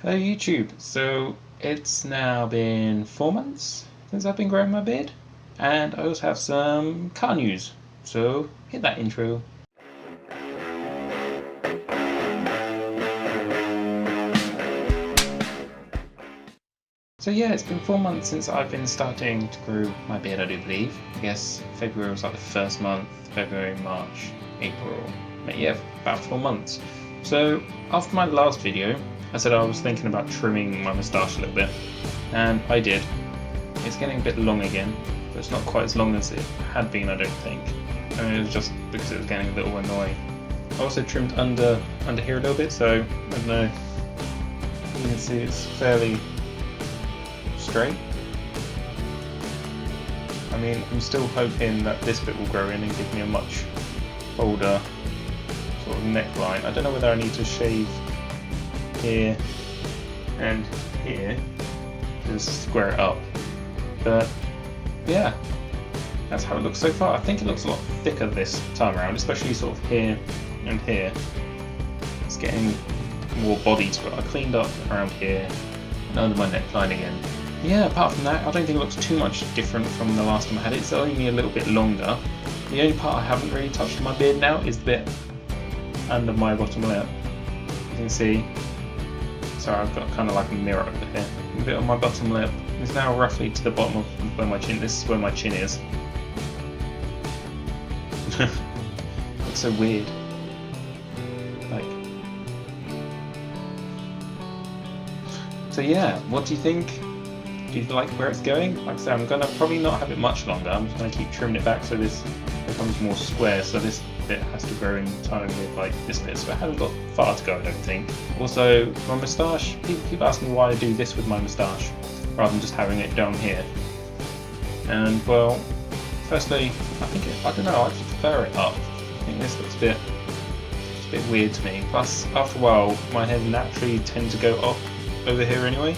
Hello YouTube, so it's now been 4 months since I've been growing my beard, and I also have some car news, so hit that intro. So yeah, it's been 4 months since I've been starting to grow my beard, I do believe. I guess February was like the first month, February, March, April, May, yeah, about 4 months. So after my last video, I said I was thinking about trimming my moustache a little bit, and I did. It's getting a bit long again, but it's not quite as long as it had been, I don't think. I mean, it was just because it was getting a little annoying. I also trimmed under here a little bit, so I don't know. You can see it's fairly straight. I mean, I'm still hoping that this bit will grow in and give me a much bolder sort of neckline. I don't know whether I need to shave here and here to square it up, but yeah, that's how it looks so far. I think it looks a lot thicker this time around, especially sort of here and here. It's getting more body to it. I cleaned up around here and under my neckline again. Yeah, apart from that, I don't think it looks too much different from the last time I had it. It's only a little bit longer. The only part I haven't really touched in my beard now is the bit under my bottom lip. You can see, sorry, I've got kind of like a mirror over here. A bit on my bottom lip is now roughly to the bottom of where my chin. This is where my chin is. It's so weird. Like, so yeah, what do you think? Do you like where it's going? Like I said, I'm gonna probably not have it much longer. I'm just gonna keep trimming it back so this becomes more square. So this bit has to grow in time with like this bit. So I haven't got far to go, I don't think. Also, my moustache. People keep asking me why I do this with my moustache rather than just having it down here. And well, firstly, I don't know. I just prefer it up. I think this looks a bit weird to me. Plus, after a while, my hair naturally tends to go up over here anyway.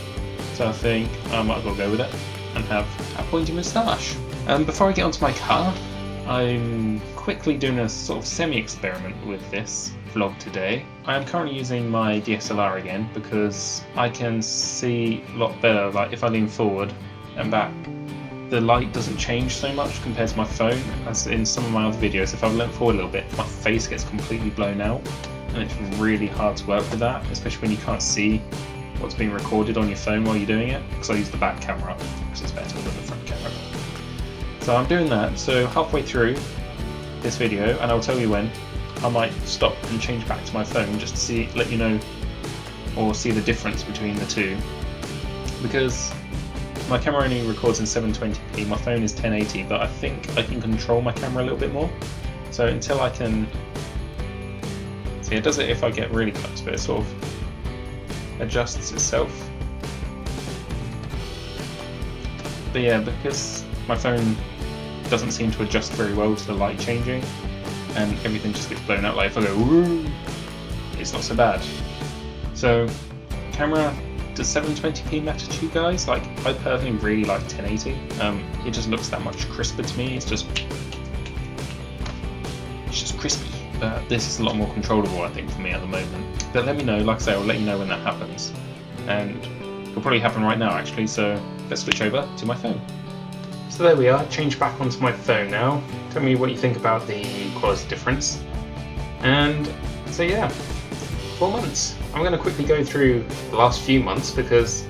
So I think I might as well go with it and have a pointy moustache. Before I get onto my car, I'm quickly doing a sort of semi-experiment with this vlog today. I am currently using my DSLR again because I can see a lot better. Like if I lean forward and back, the light doesn't change so much compared to my phone. As in some of my other videos, if I lean forward a little bit, my face gets completely blown out, and it's really hard to work with that, especially when you can't see what's being recorded on your phone while you're doing it, because I use the back camera because it's better than the front camera. So I'm doing that, so halfway through this video, and I'll tell you when, I might stop and change back to my phone just to let you know or see the difference between the two, because my camera only records in 720p, my phone is 1080, but I think I can control my camera a little bit more. So until I can see, it does it if I get really close, but it sort of adjusts itself. But yeah, because my phone doesn't seem to adjust very well to the light changing and everything just gets blown out, like if I go woo, it's not so bad. So camera, does 720p matter to you guys? Like I personally really like 1080. It just looks that much crisper to me. It's just crispy. But this is a lot more controllable, I think, for me at the moment. But let me know, like I say, I'll let you know when that happens. And it'll probably happen right now, actually, so let's switch over to my phone. So there we are, changed back onto my phone now. Tell me what you think about the quality difference. And so yeah, 4 months. I'm going to quickly go through the last few months because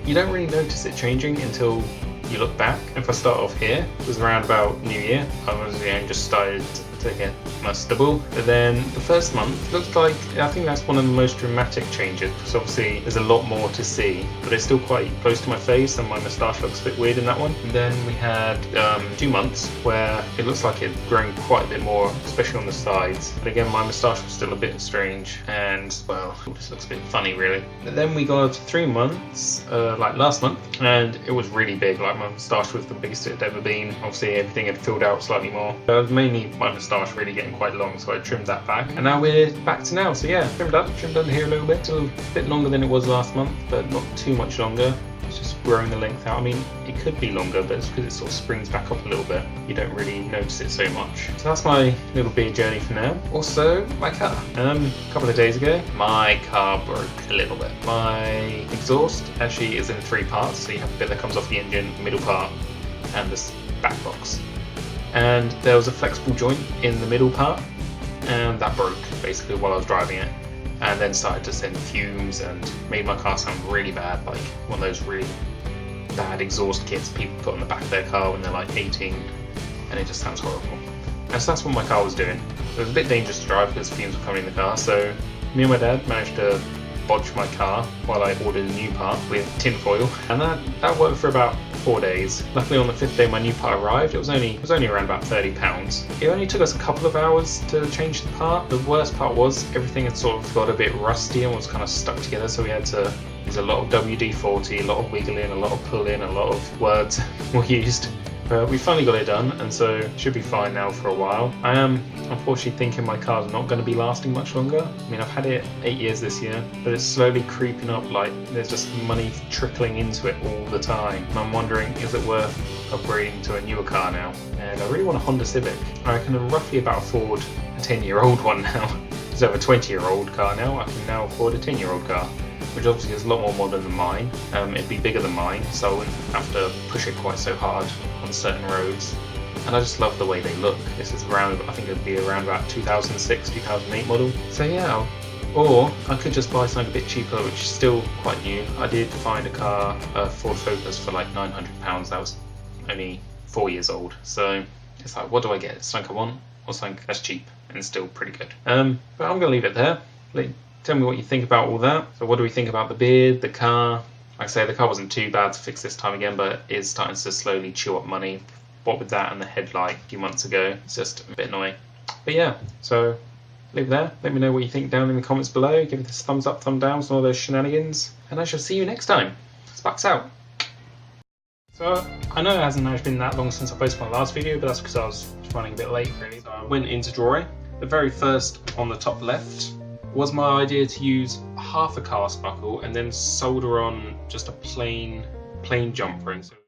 you don't really notice it changing until you look back. If I start off here, it was around about New Year. I was just started to get my stubble. But then the first month looked like, I think that's one of the most dramatic changes, because obviously there's a lot more to see, but it's still quite close to my face and my moustache looks a bit weird in that one. And then we had 2 months where it looks like it's grown quite a bit more, especially on the sides. But again, my moustache was still a bit strange and, well, this looks a bit funny really. But then we got 3 months, like last month, and it was really big. Like my moustache was the biggest it had ever been. Obviously everything had filled out slightly more. Mainly my moustache really getting quite long, so I trimmed that back, and now we're back to now. So yeah, trimmed under here a little bit, still a bit longer than it was last month, but not too much longer. It's just growing the length out. I mean, it could be longer, but it's because it sort of springs back up a little bit. You don't really notice it so much. So that's my little beard journey for now. Also, my car. A couple of days ago, my car broke a little bit. My exhaust actually is in 3 parts. So you have a bit that comes off the engine, middle part, and this back box. And there was a flexible joint in the middle part, and that broke basically while I was driving it, and then started to send fumes and made my car sound really bad, like one of those really bad exhaust kits people put on the back of their car when they're like 18, and it just sounds horrible. And so that's what my car was doing. It was a bit dangerous to drive because fumes were coming in the car, so me and my dad managed to bodge my car while I ordered a new part with tin foil, and that worked for about 4 days. Luckily on the 5th day my new part arrived. It was only around about £30. It only took us a couple of hours to change the part. The worst part was everything had sort of got a bit rusty and was kind of stuck together, so we had to use a lot of WD-40, a lot of wiggling, a lot of pulling, a lot of words were used. But we finally got it done, and so it should be fine now for a while. I am unfortunately thinking my car's not going to be lasting much longer. I mean, I've had it 8 years this year, but it's slowly creeping up, like there's just money trickling into it all the time. And I'm wondering, is it worth upgrading to a newer car now? And I really want a Honda Civic. I can roughly about afford a 10-year-old one now. Instead of a 20-year-old car now, I can now afford a 10-year-old car, which obviously is a lot more modern than mine. It'd be bigger than mine, so I wouldn't have to push it quite so hard on certain roads. And I just love the way they look. This is around, I think it'd be around about 2006, 2008 model. So yeah, or I could just buy something a bit cheaper, which is still quite new. I did find a car, a Ford Focus, for like £900. That was only 4 years old. So it's like, what do I get? Something I want, or something that's cheap and still pretty good. But I'm gonna leave it there. Tell me what you think about all that. So what do we think about the beard, the car? Like I say, the car wasn't too bad to fix this time again, but it is starting to slowly chew up money. What with that and the headlight a few months ago, it's just a bit annoying. But yeah, so leave it there. Let me know what you think down in the comments below. Give it this thumbs up, thumb down, some of those shenanigans. And I shall see you next time. Sparks out. So I know it hasn't actually been that long since I posted my last video, but that's because I was running a bit late really. So I went into drawing. The very first on the top left was my idea to use half a cast buckle and then solder on just a plain jump ring. So